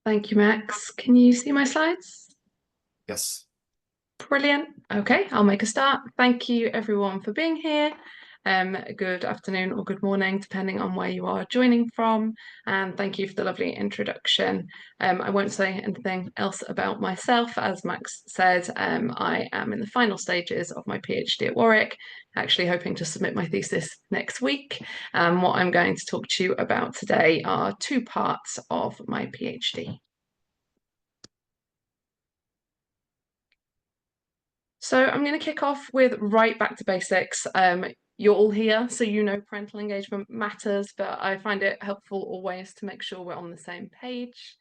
Thank you, Max. Can you see my slides? Yes. Brilliant. Okay, I'll make a start. Thank you everyone for being here. Good afternoon or good morning, depending on where you are joining from. And thank you for the lovely introduction. I won't say anything else about myself. As Max said, I am in the final stages of my PhD at Warwick, actually hoping to submit my thesis next week. What I'm going to talk to you about today are two parts of my PhD. So I'm going to kick off with right back to basics. You're all here, so you know parental engagement matters, but I find it helpful always to make sure we're on the same page.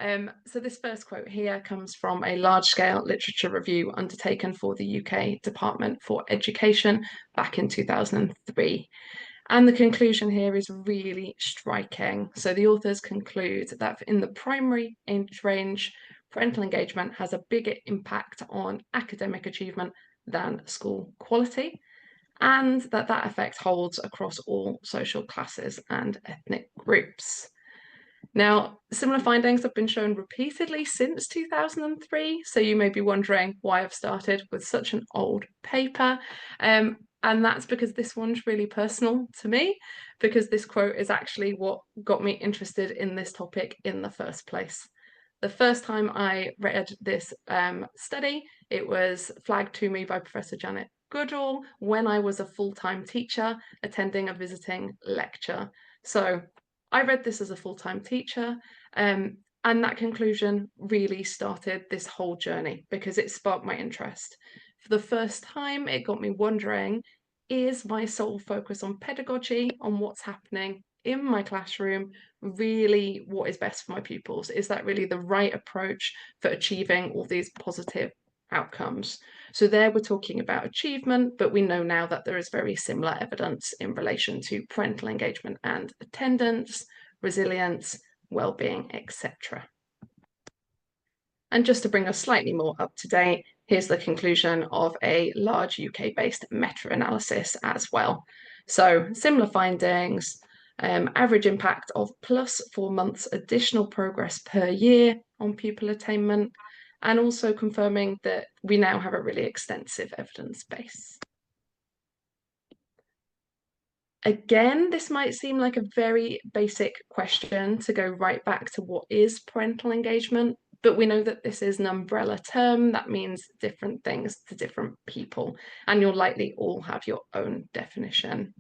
So this first quote here comes from a large-scale literature review undertaken for the UK Department for Education back in 2003. And the conclusion here is really striking. So the authors conclude that in the primary age range, parental engagement has a bigger impact on academic achievement than school quality, and that effect holds across all social classes and ethnic groups. Now, similar findings have been shown repeatedly since 2003, so you may be wondering why I've started with such an old paper. And that's because this one's really personal to me, because this quote is actually what got me interested in this topic in the first place. The first time I read this study, it was flagged to me by Professor Janet Goodall when I was a full-time teacher attending a visiting lecture. So I read this as a full-time teacher, and that conclusion really started this whole journey because it sparked my interest. For the first time, it got me wondering, is my sole focus on pedagogy, on what's happening in my classroom, really what is best for my pupils? Is that really the right approach for achieving all these positive outcomes? So there we're talking about achievement, but we know now that there is very similar evidence in relation to parental engagement and attendance, resilience, well-being, etc. And just to bring us slightly more up to date, here's the conclusion of a large UK-based meta-analysis as well. So similar findings, average impact of +4 months additional progress per year on pupil attainment, and also confirming that we now have a really extensive evidence base. Again, this might seem like a very basic question to go right back to what is parental engagement, but we know that this is an umbrella term that means different things to different people, and you'll likely all have your own definition.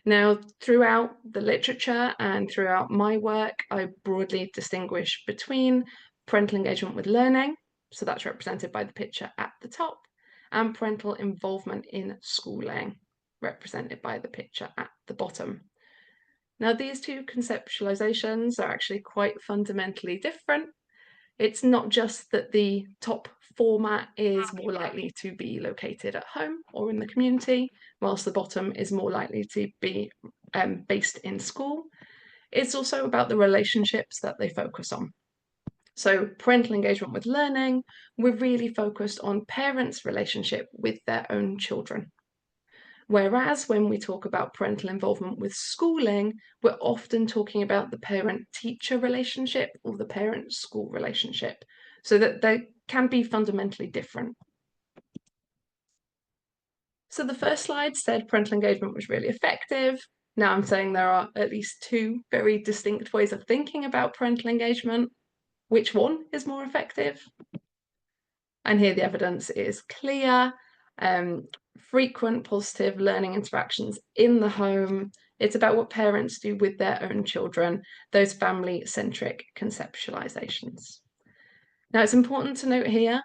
Now, throughout the literature and throughout my work, I broadly distinguish between parental engagement with learning, so that's represented by the picture at the top, and parental involvement in schooling, represented by the picture at the bottom. Now, these two conceptualizations are actually quite fundamentally different. It's not just that the top format is more likely to be located at home or in the community, whilst the bottom is more likely to be based in school. It's also about the relationships that they focus on. So parental engagement with learning, we're really focused on parents' relationship with their own children. Whereas when we talk about parental involvement with schooling, we're often talking about the parent-teacher relationship or the parent-school relationship, so that they can be fundamentally different. So the first slide said parental engagement was really effective. Now I'm saying there are at least two very distinct ways of thinking about parental engagement. Which one is more effective? And here the evidence is clear. Frequent positive learning interactions in the home. It's about what parents do with their own children, those family-centric conceptualizations. Now, it's important to note here,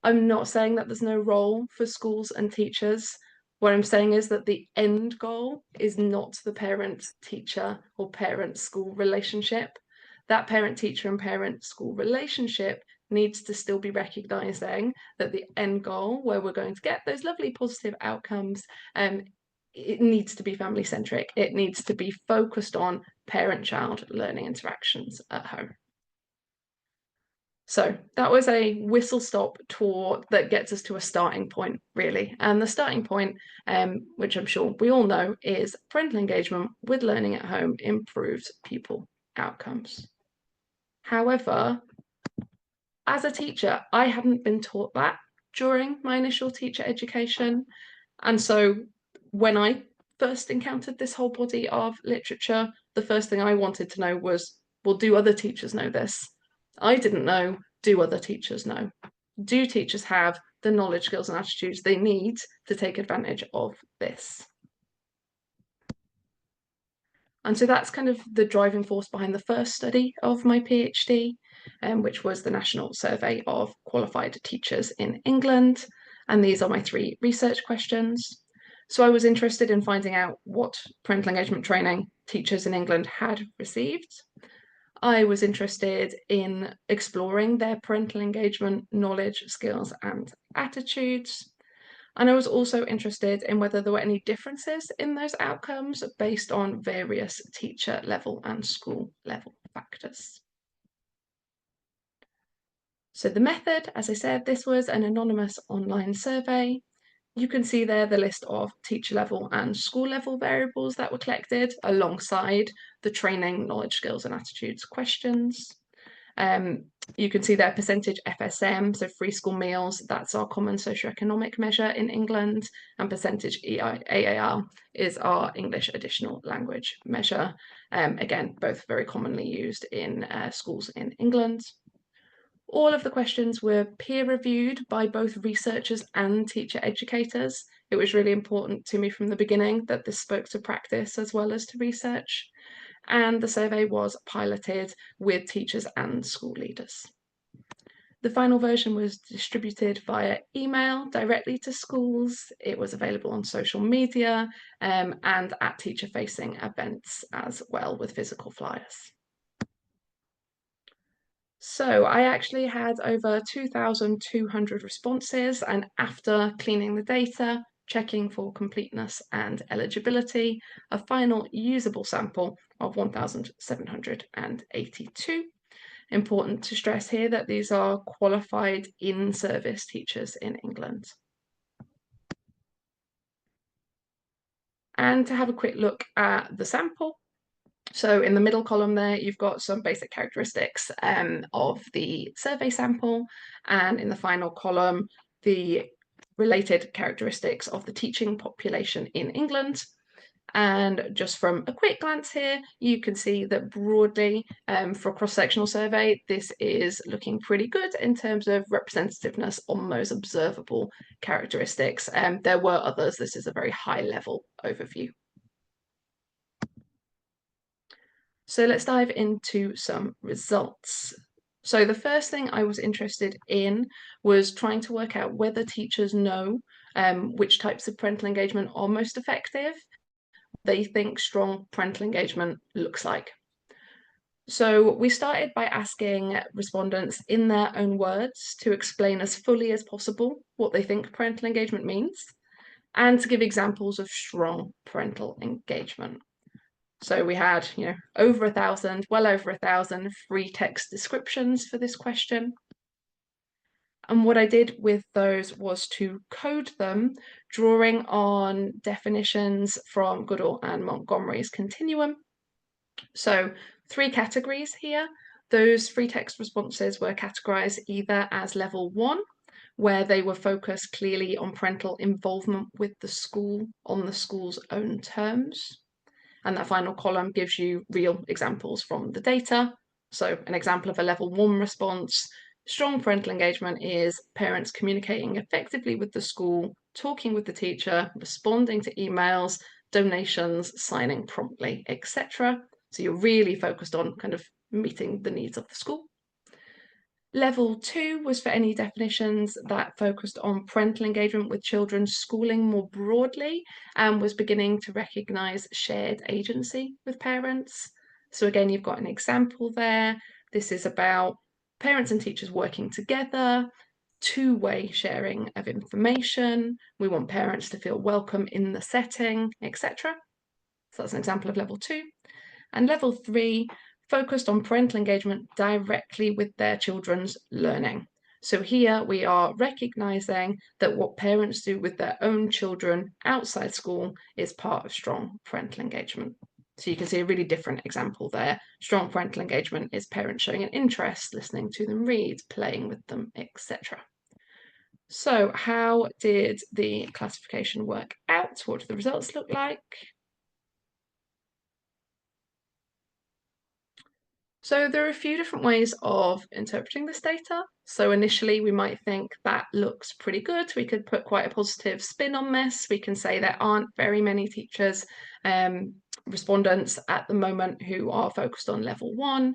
I'm not saying that there's no role for schools and teachers. What I'm saying is that the end goal is not the parent-teacher or parent-school relationship. That parent-teacher and parent-school relationship needs to still be recognizing that the end goal, where we're going to get those lovely positive outcomes, it needs to be family-centric. It needs to be focused on parent-child learning interactions at home. So that was a whistle-stop tour that gets us to a starting point, really. And the starting point, which I'm sure we all know, is parental engagement with learning at home improves pupil outcomes. However, as a teacher, I hadn't been taught that during my initial teacher education. And so when I first encountered this whole body of literature, the first thing I wanted to know was, well, do other teachers know this? I didn't know, do other teachers know? Do teachers have the knowledge, skills, and attitudes they need to take advantage of this? And so that's kind of the driving force behind the first study of my PhD, which was the National Survey of Qualified Teachers in England. And these are my 3 research questions. So I was interested in finding out what parental engagement training teachers in England had received. I was interested in exploring their parental engagement knowledge, skills, and attitudes. And I was also interested in whether there were any differences in those outcomes based on various teacher level and school level factors. So the method, as I said, this was an anonymous online survey. You can see there the list of teacher level and school level variables that were collected alongside the training, knowledge, skills, and attitudes questions. You can see their percentage FSM, so free school meals, that's our common socioeconomic measure in England, and percentage AAR is our English additional language measure. Again, both very commonly used in schools in England. All of the questions were peer reviewed by both researchers and teacher educators. It was really important to me from the beginning that this spoke to practice as well as to research. And the survey was piloted with teachers and school leaders. The final version was distributed via email directly to schools. It was available on social media and at teacher-facing events as well with physical flyers. So I actually had over 2,200 responses, and after cleaning the data, checking for completeness and eligibility, a final usable sample of 1,782. Important to stress here that these are qualified in-service teachers in England. And to have a quick look at the sample. So in the middle column there, you've got some basic characteristics of the survey sample, and in the final column, the related characteristics of the teaching population in England. And just from a quick glance here, you can see that broadly for a cross-sectional survey, this is looking pretty good in terms of representativeness on those observable characteristics. There were others. This is a very high-level overview. So let's dive into some results. So the first thing I was interested in was trying to work out whether teachers know which types of parental engagement are most effective. They think strong parental engagement looks like. So we started by asking respondents in their own words to explain as fully as possible what they think parental engagement means and to give examples of strong parental engagement. So we had, over 1,000, well over 1,000 free text descriptions for this question. And what I did with those was to code them, drawing on definitions from Goodall and Montgomery's continuum. So 3 categories here. Those free text responses were categorized either as level 1, where they were focused clearly on parental involvement with the school on the school's own terms. And that final column gives you real examples from the data. So an example of a level 1 response, strong parental engagement is parents communicating effectively with the school, talking with the teacher, responding to emails, donations, signing promptly, etc. So you're really focused on kind of meeting the needs of the school. Level 2 was for any definitions that focused on parental engagement with children's schooling more broadly and was beginning to recognise shared agency with parents. So again, you've got an example there. This is about parents and teachers working together, two-way sharing of information. We want parents to feel welcome in the setting, etc. So that's an example of level 2. And level 3 focused on parental engagement directly with their children's learning. So here we are recognising that what parents do with their own children outside school is part of strong parental engagement. So you can see a really different example there. Strong parental engagement is parents showing an interest, listening to them read, playing with them, etc. So how did the classification work out? What do the results look like? So there are a few different ways of interpreting this data. So initially we might think that looks pretty good. We could put quite a positive spin on this. We can say there aren't very many teachers, respondents at the moment who are focused on level 1.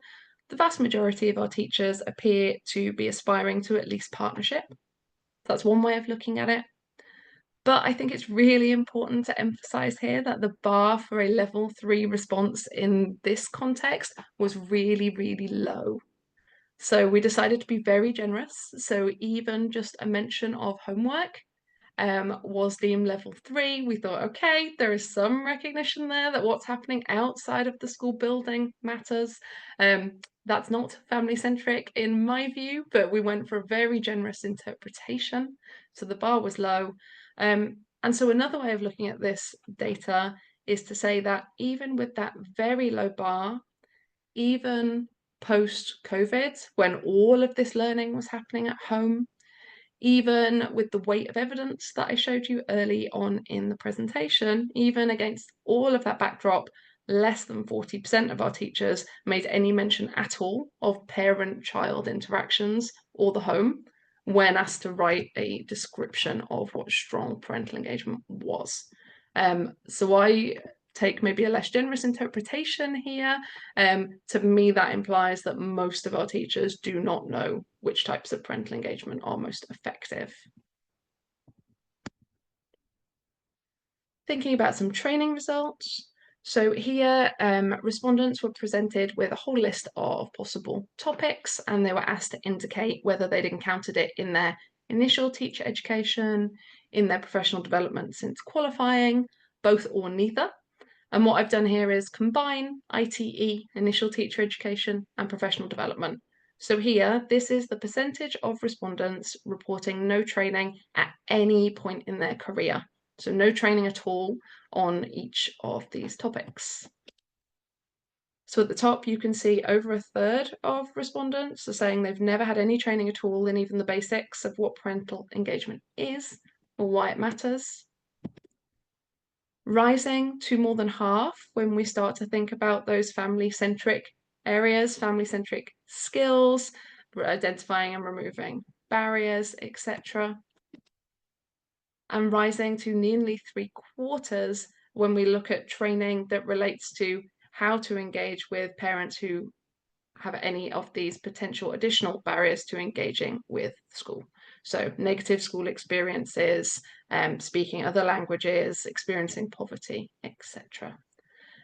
The vast majority of our teachers appear to be aspiring to at least partnership. That's one way of looking at it. But I think it's really important to emphasize here that the bar for a level 3 response in this context was really, really low. So we decided to be very generous. So even just a mention of homework was deemed level 3. We thought, okay, there is some recognition there that what's happening outside of the school building matters. That's not family centric in my view, but we went for a very generous interpretation. So the bar was low. And so another way of looking at this data is to say that even with that very low bar, even post-COVID, when all of this learning was happening at home, even with the weight of evidence that I showed you early on in the presentation, even against all of that backdrop, less than 40% of our teachers made any mention at all of parent-child interactions or the home when asked to write a description of what strong parental engagement was. So I take maybe a less generous interpretation here. To me, that implies that most of our teachers do not know which types of parental engagement are most effective. Thinking about some training results. So here, respondents were presented with a whole list of possible topics, and they were asked to indicate whether they'd encountered it in their initial teacher education, in their professional development since qualifying, both or neither. And what I've done here is combine ITE, initial teacher education, and professional development. So here, this is the percentage of respondents reporting no training at any point in their career. So no training at all on each of these topics. So at the top, you can see over a third of respondents are saying they've never had any training at all in even the basics of what parental engagement is or why it matters. Rising to more than half when we start to think about those family-centric areas, family-centric skills, identifying and removing barriers, etc. And rising to nearly 3/4 when we look at training that relates to how to engage with parents who have any of these potential additional barriers to engaging with school. So negative school experiences, speaking other languages, experiencing poverty, etc.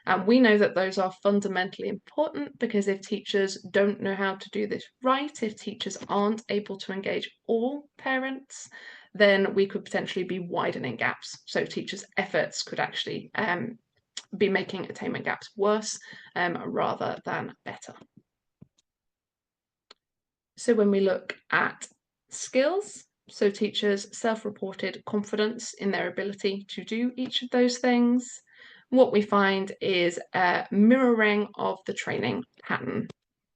And we know that those are fundamentally important because if teachers don't know how to do this right, if teachers aren't able to engage all parents, then we could potentially be widening gaps. So teachers' efforts could actually be making attainment gaps worse rather than better. So when we look at skills, so teachers' self-reported confidence in their ability to do each of those things, what we find is a mirroring of the training pattern.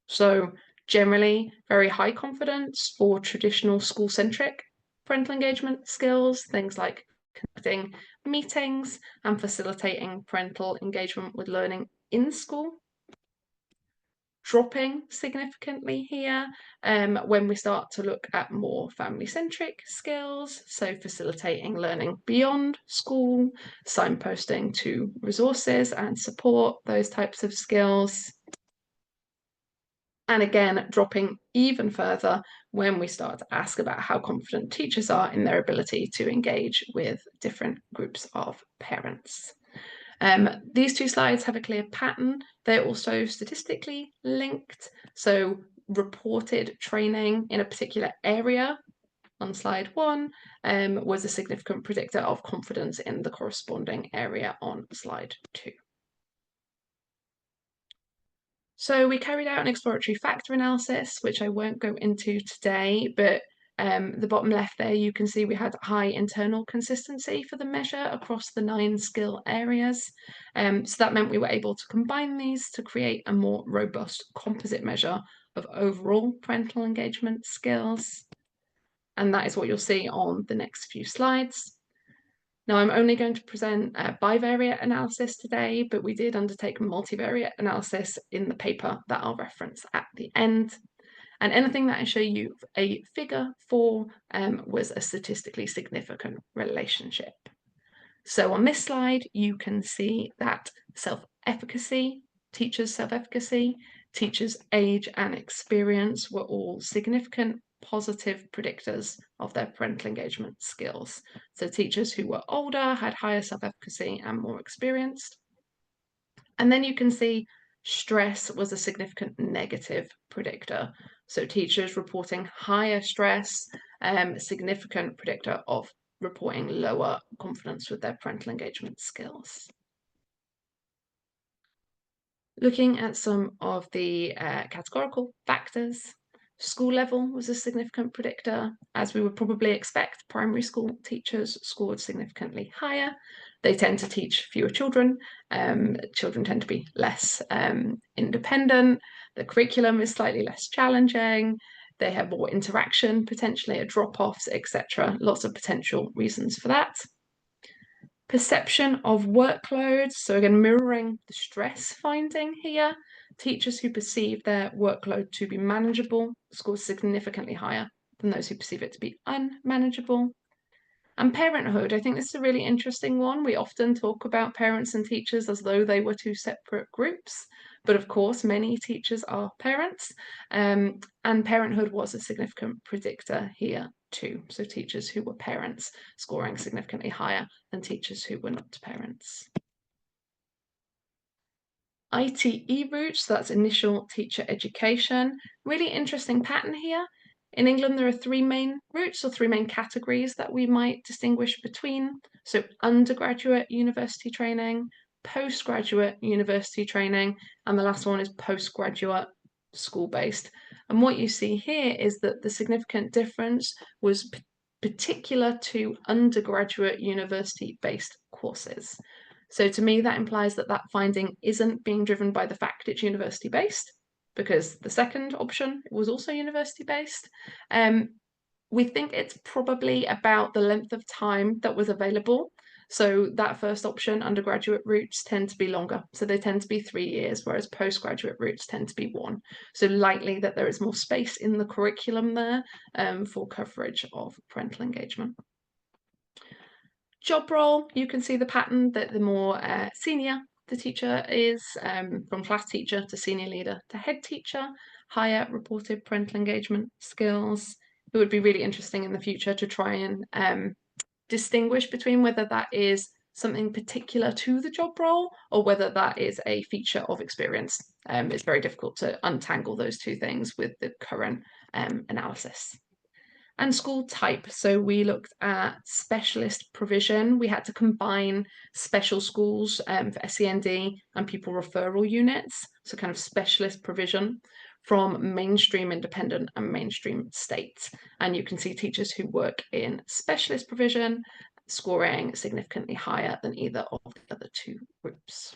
So generally very high confidence for traditional school-centric parental engagement skills, things like conducting meetings and facilitating parental engagement with learning in school. Dropping significantly here when we start to look at more family-centric skills, so facilitating learning beyond school, signposting to resources and support, those types of skills. And again, dropping even further when we start to ask about how confident teachers are in their ability to engage with different groups of parents. These two slides have a clear pattern. They're also statistically linked. So reported training in a particular area on slide 1 was a significant predictor of confidence in the corresponding area on slide 2. So we carried out an exploratory factor analysis, which I won't go into today, but The bottom left there, you can see we had high internal consistency for the measure across the 9 skill areas. So that meant we were able to combine these to create a more robust composite measure of overall parental engagement skills. And that is what you'll see on the next few slides. Now, I'm only going to present bivariate analysis today, but we did undertake multivariate analysis in the paper that I'll reference at the end. And anything that I show you a figure for was a statistically significant relationship. So on this slide, you can see that self-efficacy, teachers' self-efficacy, teachers' age and experience were all significant positive predictors of their parental engagement skills. So teachers who were older had higher self-efficacy and more experienced. And then you can see stress was a significant negative predictor. So teachers reporting higher stress, significant predictor of reporting lower confidence with their parental engagement skills. Looking at some of the categorical factors, school level was a significant predictor. As we would probably expect, primary school teachers scored significantly higher. They tend to teach fewer children. Children tend to be less independent. The curriculum is slightly less challenging. They have more interaction, potentially at drop-offs, etc. Lots of potential reasons for that. Perception of workloads, so again, mirroring the stress finding here. Teachers who perceive their workload to be manageable score significantly higher than those who perceive it to be unmanageable. And parenthood, I think this is a really interesting one. We often talk about parents and teachers as though they were two separate groups, but of course many teachers are parents, and parenthood was a significant predictor here too. So teachers who were parents scoring significantly higher than teachers who were not parents. ITE routes, so that's initial teacher education. Really interesting pattern here. In England, there are 3 main routes or 3 main categories that we might distinguish between. So undergraduate university training, postgraduate university training, and the last one is postgraduate school-based. And what you see here is that the significant difference was particular to undergraduate university-based courses. So to me, that implies that that finding isn't being driven by the fact it's university-based, because the second option was also university-based. We think it's probably about the length of time that was available. So that first option, undergraduate routes, tend to be longer. So they tend to be 3 years, whereas postgraduate routes tend to be 1. So likely that there is more space in the curriculum there for coverage of parental engagement. Job role, you can see the pattern that the more senior the teacher is, from class teacher to senior leader to head teacher, higher reported parental engagement skills. It would be really interesting in the future to try and distinguish between whether that is something particular to the job role or whether that is a feature of experience. It's very difficult to untangle those two things with the current analysis. And school type, so we looked at specialist provision. We had to combine special schools for SEND and pupil referral units, so kind of specialist provision from mainstream independent and mainstream state. And you can see teachers who work in specialist provision scoring significantly higher than either of the other 2 groups.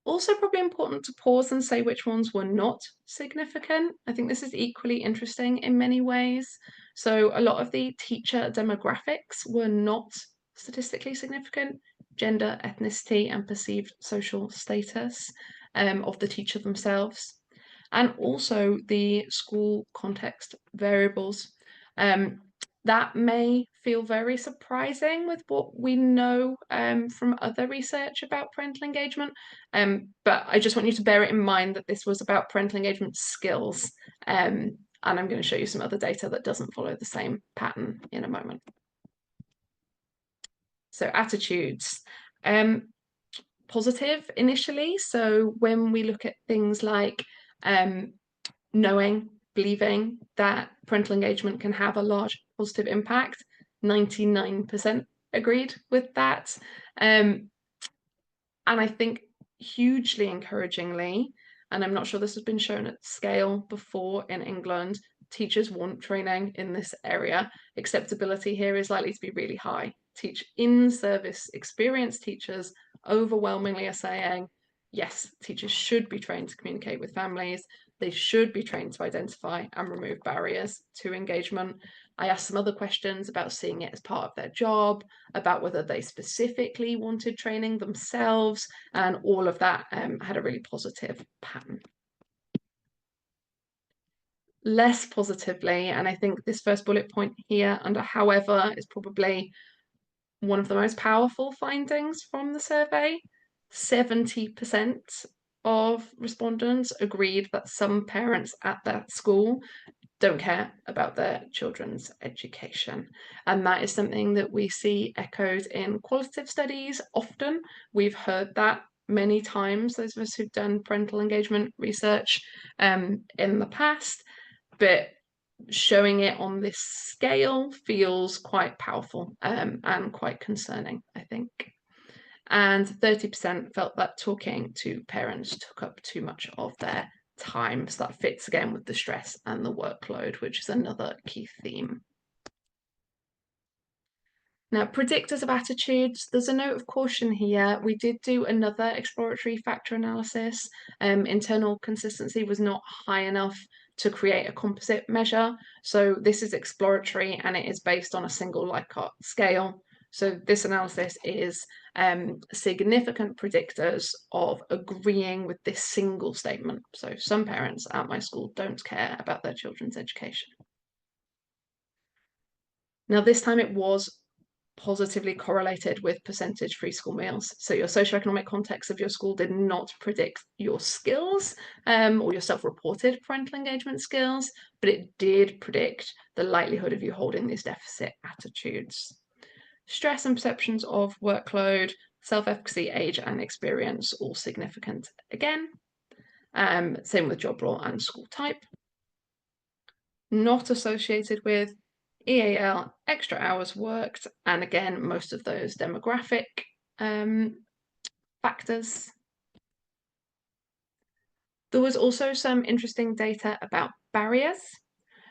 Also probably important to pause and say which ones were not significant. I think this is equally interesting in many ways. So a lot of the teacher demographics were not statistically significant: gender, ethnicity, and perceived social status of the teacher themselves. And also the school context variables. That may feel very surprising with what we know from other research about parental engagement, but I just want you to bear it in mind that this was about parental engagement skills, and I'm going to show you some other data that doesn't follow the same pattern in a moment. So attitudes. Positive initially, so when we look at things like knowing, believing that parental engagement can have a large positive impact, 99% agreed with that. And I think hugely encouragingly, and I'm not sure this has been shown at scale before in England, Teachers want training in this area. Acceptability here is likely to be really high. In-service experienced teachers overwhelmingly are saying, yes, teachers should be trained to communicate with families. They should be trained to identify and remove barriers to engagement. I asked some other questions about seeing it as part of their job, about whether they specifically wanted training themselves, and all of that had a really positive pattern. Less positively, and I think this first bullet point here under however is probably one of the most powerful findings from the survey. 70% of respondents agreed that some parents at that school don't care about their children's education. And that is something that we see echoed in qualitative studies often. We've heard that many times, those of us who've done parental engagement research in the past, but showing it on this scale feels quite powerful and quite concerning, I think. And 30% felt that talking to parents took up too much of their time. So that fits again with the stress and the workload, which is another key theme. Now, predictors of attitudes, there's a note of caution here. We did do another exploratory factor analysis. Internal consistency was not high enough to create a composite measure. So this is exploratory and it is based on a single Likert scale. So this analysis is significant predictors of agreeing with this single statement. So some parents at my school don't care about their children's education. Now, this time it was positively correlated with percentage free school meals. So your socioeconomic context of your school did not predict your skills or your self-reported parental engagement skills, but it did predict the likelihood of you holding these deficit attitudes. Stress and perceptions of workload, self-efficacy, age and experience, all significant again. Same with job role and school type. Not associated with EAL, extra hours worked, and again, most of those demographic factors. There was also some interesting data about barriers.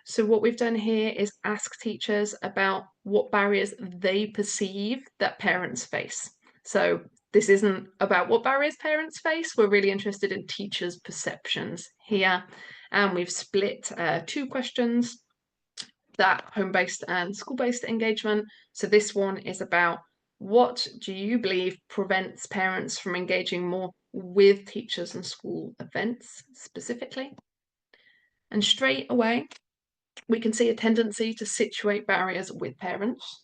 So what we've done here is ask teachers about what barriers they perceive that parents face. So this isn't about what barriers parents face. We're really interested in teachers' perceptions here. And we've split 2 questions, that home-based and school-based engagement. So this one is about what do you believe prevents parents from engaging more with teachers and school events specifically? And straight away, we can see a tendency to situate barriers with parents.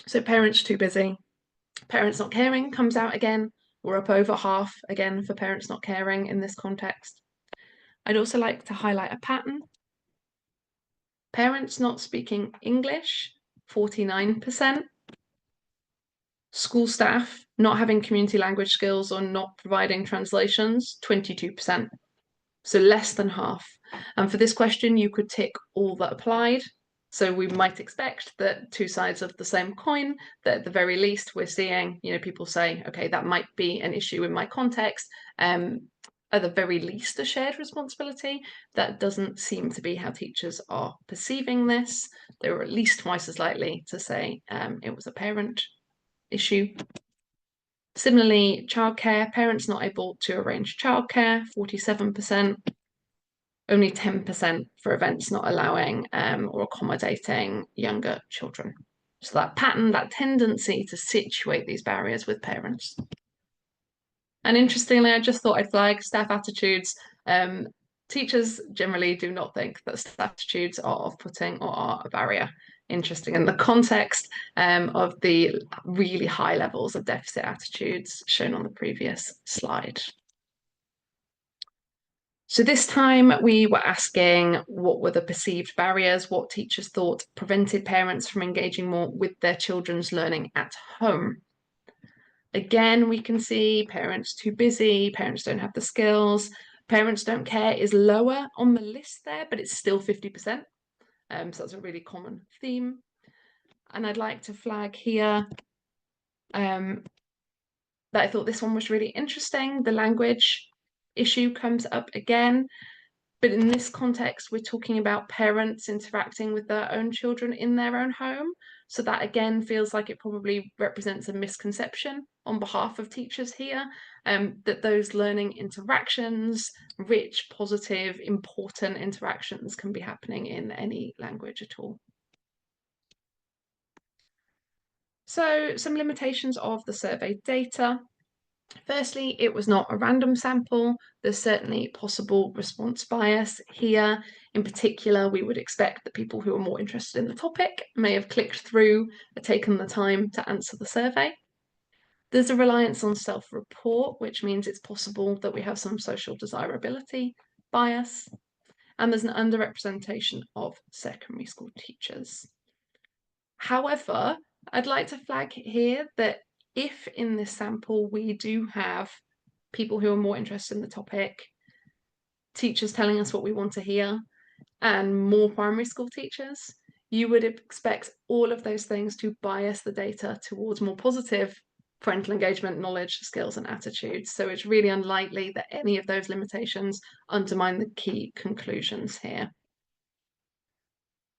So parents too busy, parents not caring comes out again. We're up over half again for parents not caring in this context. I'd also like to highlight a pattern. Parents not speaking English, 49%. School staff not having community language skills or not providing translations, 22%. So less than half. And for this question, you could tick all that applied. So we might expect that 2 sides of the same coin, that at the very least we're seeing, people say, okay, that might be an issue in my context. At the very least a shared responsibility. That doesn't seem to be how teachers are perceiving this. They were at least twice as likely to say it was a parent issue. Similarly, childcare, parents not able to arrange childcare, 47%. Only 10% for events not allowing or accommodating younger children. So that pattern, that tendency to situate these barriers with parents. And interestingly, I just thought I'd flag staff attitudes. Teachers generally do not think that staff attitudes are off-putting or are a barrier. Interesting in the context of the really high levels of deficit attitudes shown on the previous slide. So this time we were asking what were the perceived barriers, what teachers thought prevented parents from engaging more with their children's learning at home. Again, we can see parents too busy, parents don't have the skills, parents don't care is lower on the list there, but it's still 50%. So that's a really common theme. And I'd like to flag here that I thought this one was really interesting. The language issue comes up again. But in this context, we're talking about parents interacting with their own children in their own home. So that again feels like it probably represents a misconception on behalf of teachers here, that those learning interactions, rich, positive, important interactions can be happening in any language at all. So some limitations of the survey data. Firstly, it was not a random sample. There's certainly possible response bias here. In particular, we would expect that people who are more interested in the topic may have clicked through and taken the time to answer the survey. There's a reliance on self-report, which means it's possible that we have some social desirability bias. And there's an underrepresentation of secondary school teachers. However, I'd like to flag here that if in this sample we do have people who are more interested in the topic, teachers telling us what we want to hear, and more primary school teachers, you would expect all of those things to bias the data towards more positive parental engagement, knowledge, skills, and attitudes. So it's really unlikely that any of those limitations undermine the key conclusions here.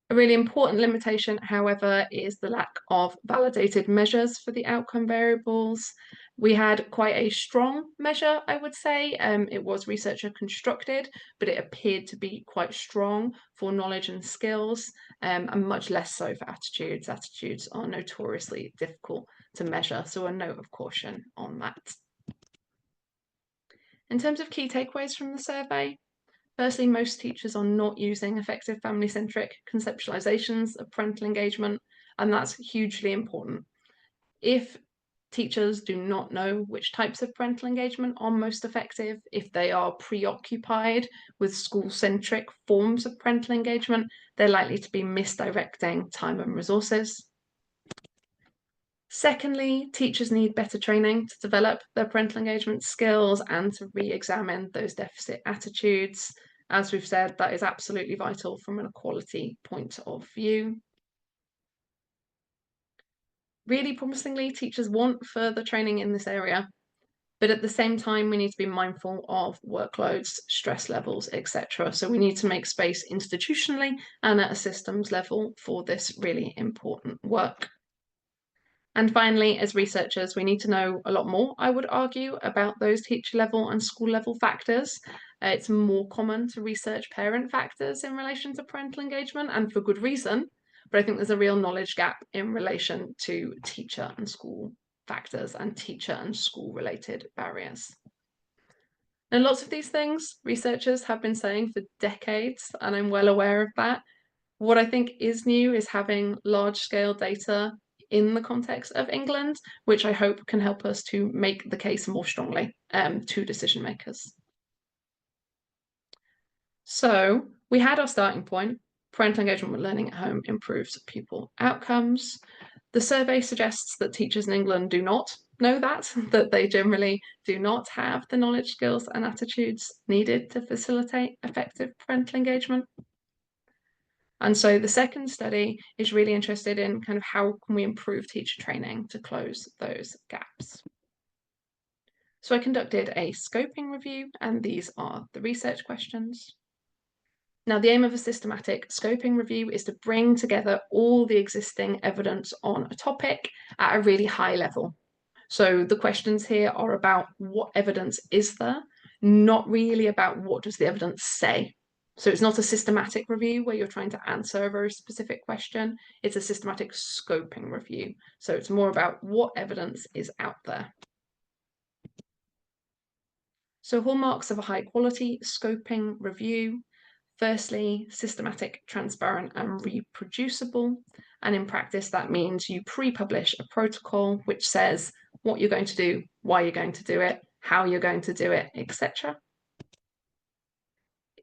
A really important limitation, however, is the lack of validated measures for the outcome variables. We had quite a strong measure, I would say. It was researcher constructed, but it appeared to be quite strong for knowledge and skills, and much less so for attitudes. Attitudes are notoriously difficult to measure, so a note of caution on that. In terms of key takeaways from the survey, firstly, most teachers are not using effective family-centric conceptualizations of parental engagement, and that's hugely important. If teachers do not know which types of parental engagement are most effective, if they are preoccupied with school-centric forms of parental engagement, they're likely to be misdirecting time and resources. Secondly, teachers need better training to develop their parental engagement skills and to re-examine those deficit attitudes. As we've said, that is absolutely vital from an equality point of view. Really promisingly, teachers want further training in this area, but at the same time, we need to be mindful of workloads, stress levels, etc. So we need to make space institutionally and at a systems level for this really important work. And finally, as researchers, we need to know a lot more, I would argue, about those teacher level and school level factors. It's more common to research parent factors in relation to parental engagement, and for good reason, but I think there's a real knowledge gap in relation to teacher and school factors and teacher and school related barriers. And lots of these things researchers have been saying for decades, and I'm well aware of that. What I think is new is having large-scale data in the context of England, which I hope can help us to make the case more strongly to decision makers. So we had our starting point. Parental engagement with learning at home improves pupil outcomes. The survey suggests that teachers in England do not know that they generally do not have the knowledge, skills, and attitudes needed to facilitate effective parental engagement. And so the second study is really interested in kind of how can we improve teacher training to close those gaps. So I conducted a scoping review, and these are the research questions. Now, the aim of a systematic scoping review is to bring together all the existing evidence on a topic at a really high level. So the questions here are about what evidence is there, not really about what does the evidence say. So it's not a systematic review where you're trying to answer a very specific question. It's a systematic scoping review. So it's more about what evidence is out there. So hallmarks of a high quality scoping review. Firstly, systematic, transparent, and reproducible. And in practice, that means you pre-publish a protocol which says what you're going to do, why you're going to do it, how you're going to do it, etc.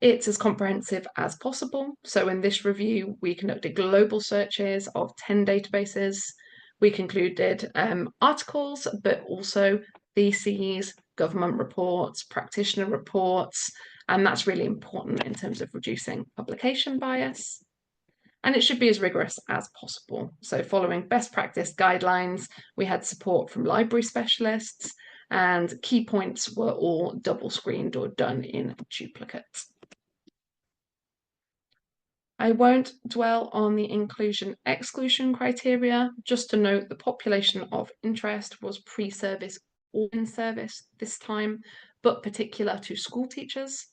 It's as comprehensive as possible. So in this review, we conducted global searches of 10 databases. We concluded articles, but also theses, government reports, practitioner reports, and that's really important in terms of reducing publication bias. And it should be as rigorous as possible. So following best practice guidelines, we had support from library specialists, and key points were all double screened or done in duplicate. I won't dwell on the inclusion-exclusion criteria, just to note the population of interest was pre-service or in service this time, but particular to school teachers.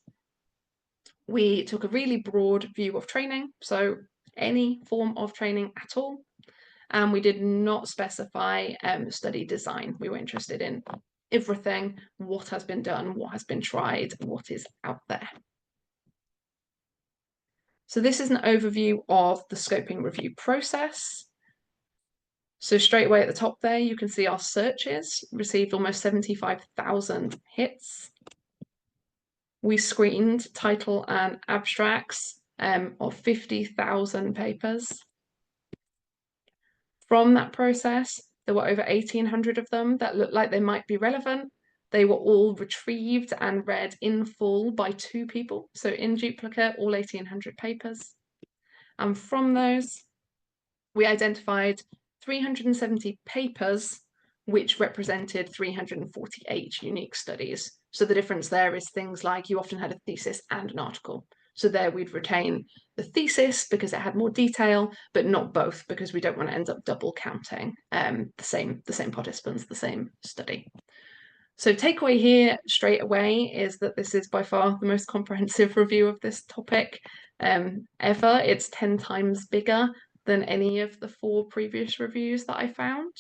We took a really broad view of training, so any form of training at all, and we did not specify study design. We were interested in everything, what has been done, what has been tried, what is out there. So this is an overview of the scoping review process. So straight away at the top there, you can see our searches received almost 75,000 hits. We screened title and abstracts of 50,000 papers. From that process, there were over 1,800 of them that looked like they might be relevant. They were all retrieved and read in full by 2 people, so in duplicate, all 1,800 papers. And from those, we identified 370 papers, which represented 348 unique studies. So the difference there is things like you often had a thesis and an article. So there we'd retain the thesis because it had more detail, but not both because we don't want to end up double counting the same participants, the same study. So takeaway here straight away is that this is by far the most comprehensive review of this topic ever. It's 10 times bigger than any of the 4 previous reviews that I found.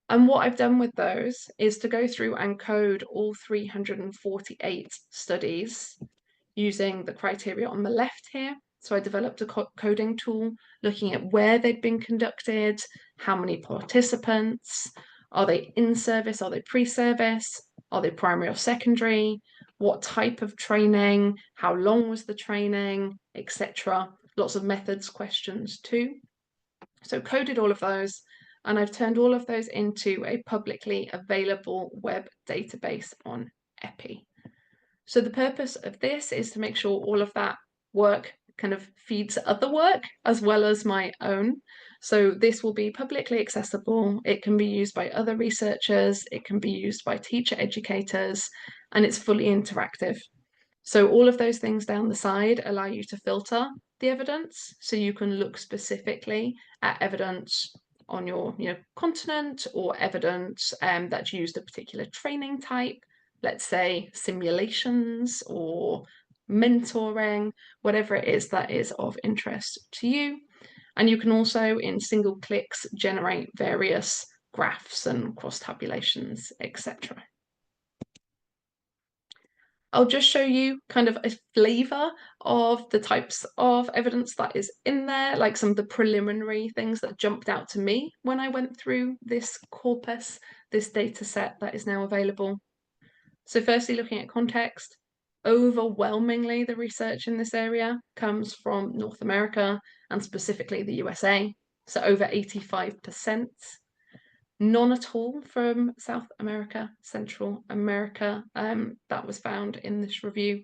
And what I've done with those is to go through and code all 348 studies using the criteria on the left here. So I developed a coding tool looking at where they'd been conducted, how many participants, are they in service, are they pre-service, are they primary or secondary, what type of training, how long was the training, etc. Lots of methods questions too. So coded all of those, and I've turned all of those into a publicly available web database on EPI. So the purpose of this is to make sure all of that work kind of feeds other work as well as my own. So this will be publicly accessible. It can be used by other researchers. It can be used by teacher educators, and it's fully interactive. So all of those things down the side allow you to filter the evidence. So you can look specifically at evidence on your continent or evidence that's used a particular training type, let's say simulations or mentoring, whatever it is that is of interest to you. And you can also, in single clicks, generate various graphs and cross tabulations, etc. I'll just show you kind of a flavour of the types of evidence that is in there, like some of the preliminary things that jumped out to me when I went through this corpus, this data set that is now available. So firstly, looking at context, overwhelmingly the research in this area comes from North America and specifically the USA, so over 85%. None at all from South America, Central America, that was found in this review.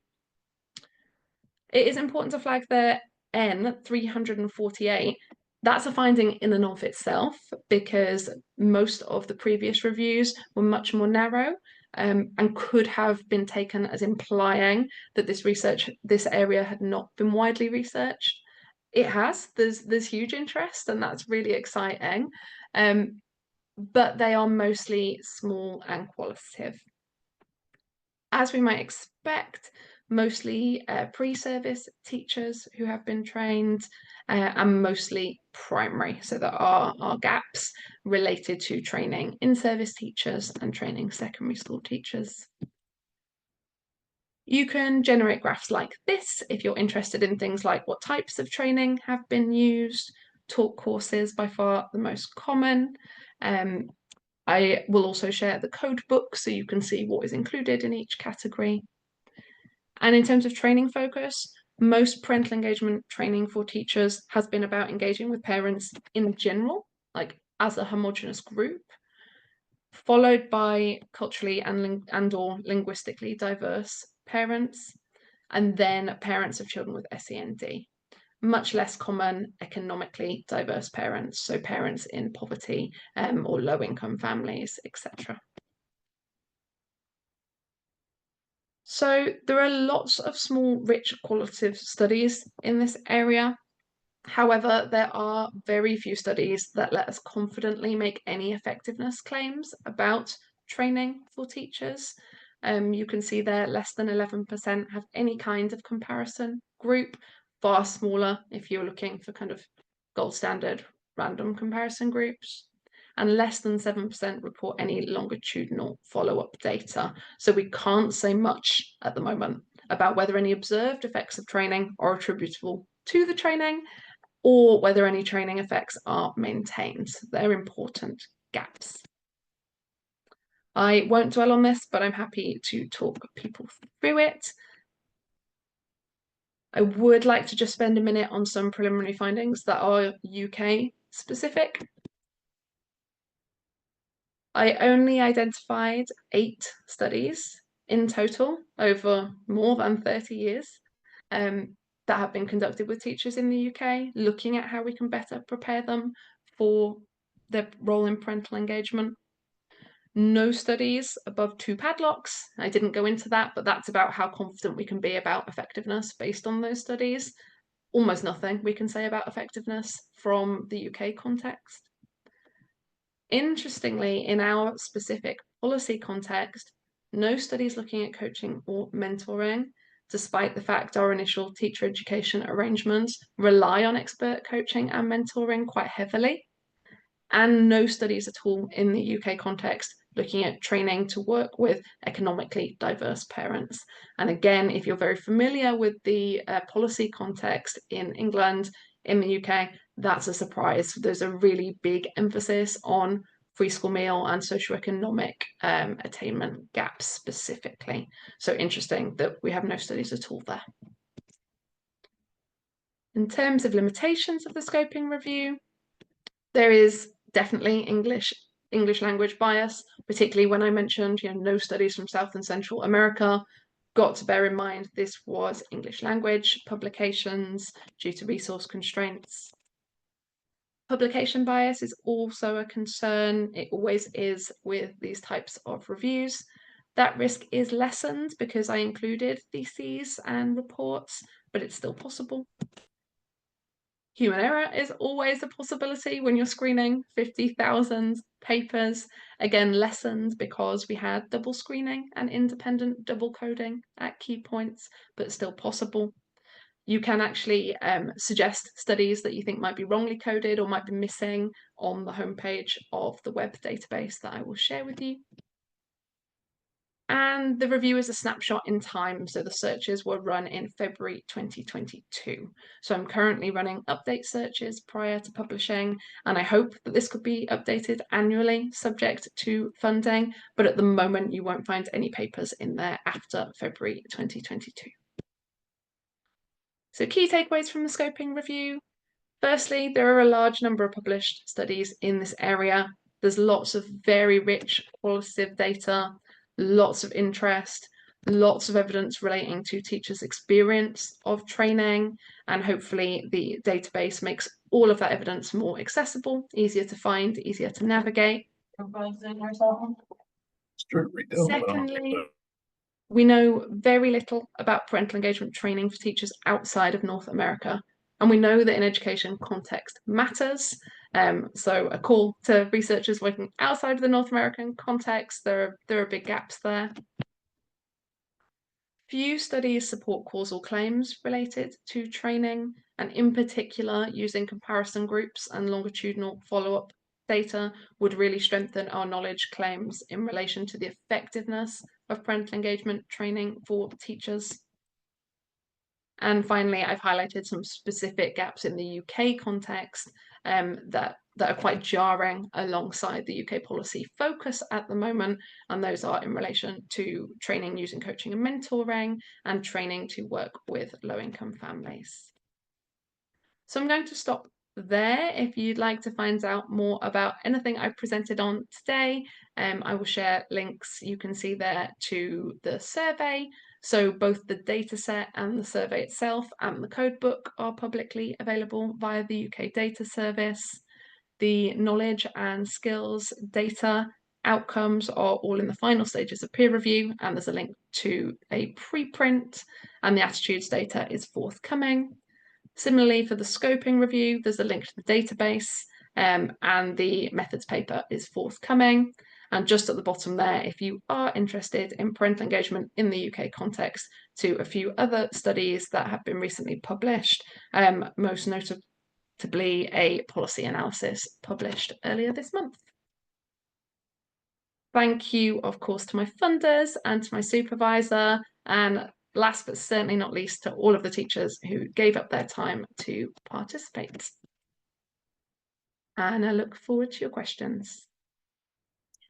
It is important to flag there N 348. That's a finding in and of itself because most of the previous reviews were much more narrow and could have been taken as implying that this area had not been widely researched. It has. There's huge interest, and that's really exciting. But they are mostly small and qualitative. As we might expect, mostly pre-service teachers who have been trained and mostly primary. So there are gaps related to training in-service teachers and training secondary school teachers. You can generate graphs like this if you're interested in things like what types of training have been used, talk courses by far the most common. I will also share the code book so you can see what is included in each category. And in terms of training focus, most parental engagement training for teachers has been about engaging with parents in general, like as a homogenous group, followed by culturally and or linguistically diverse parents, and then parents of children with SEND. Much less common economically diverse parents, so parents in poverty or low-income families, etc. So there are lots of small, rich qualitative studies in this area. However, there are very few studies that let us confidently make any effectiveness claims about training for teachers. You can see there less than 11% have any kind of comparison group, far smaller if you're looking for kind of gold standard random comparison groups, and less than 7% report any longitudinal follow-up data. So we can't say much at the moment about whether any observed effects of training are attributable to the training or whether any training effects are maintained. They're important gaps. I won't dwell on this, but I'm happy to talk people through it. I would like to just spend a minute on some preliminary findings that are UK specific. I only identified 8 studies in total over more than 30 years that have been conducted with teachers in the UK, looking at how we can better prepare them for their role in parental engagement. No studies above 2 padlocks. I didn't go into that, but that's about how confident we can be about effectiveness based on those studies. Almost nothing we can say about effectiveness from the UK context. Interestingly, in our specific policy context, no studies looking at coaching or mentoring, despite the fact our initial teacher education arrangements rely on expert coaching and mentoring quite heavily, and no studies at all in the UK context looking at training to work with economically diverse parents. And again, if you're very familiar with the policy context in England, in the UK, that's a surprise. There's a really big emphasis on free school meal and socioeconomic attainment gaps specifically. So interesting that we have no studies at all there. In terms of limitations of the scoping review, there is definitely English language bias, particularly when I mentioned no studies from South and Central America. Got to bear in mind this was English language publications due to resource constraints. Publication bias is also a concern. It always is with these types of reviews. That risk is lessened because I included theses and reports, but it's still possible. Human error is always a possibility when you're screening 50,000 papers. Again, lessened because we had double screening and independent double coding at key points, but still possible. You can actually suggest studies that you think might be wrongly coded or might be missing on the homepage of the web database that I will share with you. And the review is a snapshot in time, so the searches were run in February 2022. So I'm currently running update searches prior to publishing, and I hope that this could be updated annually, subject to funding, but at the moment you won't find any papers in there after February 2022. So key takeaways from the scoping review. Firstly, there are a large number of published studies in this area. There's lots of very rich qualitative data, lots of interest, lots of evidence relating to teachers' experience of training, and hopefully the database makes all of that evidence more accessible, easier to find, easier to navigate. Secondly, we know very little about parental engagement training for teachers outside of North America, and we know that in education context matters. So a call to researchers working outside of the North American context, there are big gaps there. Few studies support causal claims related to training, and in particular, using comparison groups and longitudinal follow-up data would really strengthen our knowledge claims in relation to the effectiveness of parental engagement training for teachers. And finally, I've highlighted some specific gaps in the UK context that are quite jarring alongside the UK policy focus at the moment, and those are in relation to training using coaching and mentoring and training to work with low-income families. So I'm going to stop there. If you'd like to find out more about anything I've presented on today, I will share links you can see there to the survey. So both the dataset and the survey itself and the codebook are publicly available via the UK Data Service. The knowledge and skills data outcomes are all in the final stages of peer review, and there's a link to a preprint, and the attitudes data is forthcoming. Similarly, for the scoping review, there's a link to the database, and the methods paper is forthcoming. And just at the bottom there, if you are interested in parental engagement in the UK context, to a few other studies that have been recently published, most notably a policy analysis published earlier this month. Thank you, of course, to my funders and to my supervisor, and last but certainly not least, to all of the teachers who gave up their time to participate. And I look forward to your questions.